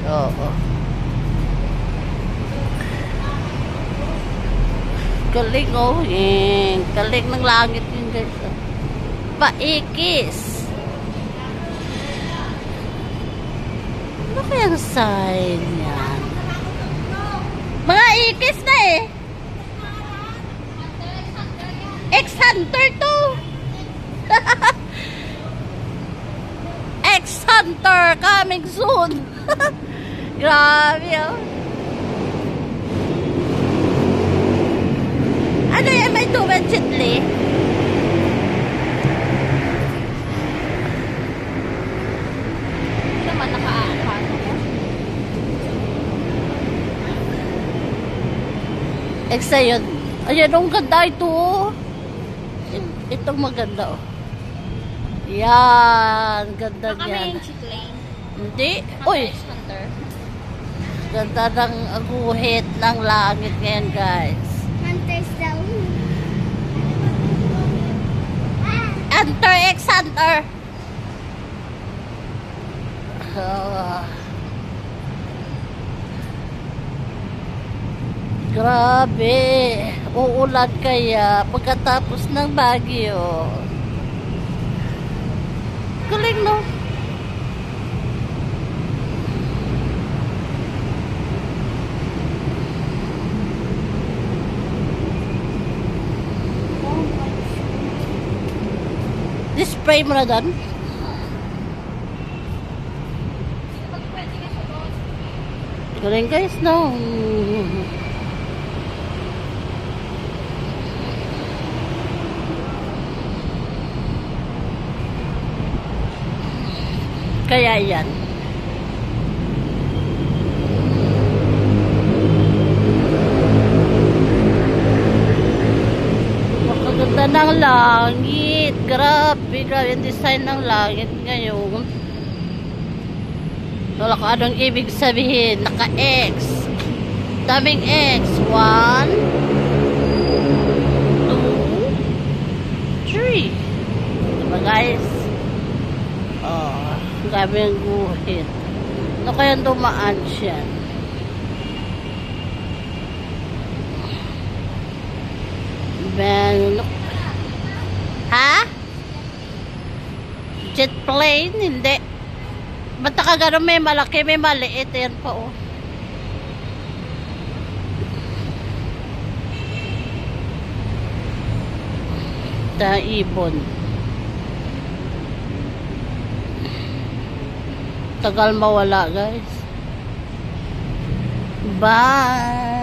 Oo. Galing oh. Galing ng langit yun guys. Paikis. Ano kayang sign yan? Mga ikis na eh. X-Hunter to. X-Hunter coming soon. Grabe oh. Ano yan? May tuwad chitli? Naman naka-ano ko. Exa yun. Ayan, ang ganda ito. Itong maganda oh. Yan. Ganda Baka yan. may yung chitli. Hindi. Uy. Ganda ng aguhit ng langit ngayon guys. Hunters daw. Hunter X Hunter. Grabe. Uulan kaya pagkatapos ng bagyo. Galing no? Display mo na doon. Galing guys, no? Kaya yan. Makaganda ng langit. Grabe, grabe yung design ng langit ngayon. Wala ka anong ibig sabihin. Naka-X. Daming X. 1, 2, 3. Diba guys? Oh, grabe yung guhit. Ano kaya dumaan siya? Ben, ha? Jet plane? Hindi. Ba't nakagano may malaki, may maliit? Ayan pa oh. Ibon. Tagal mawala guys. Bye.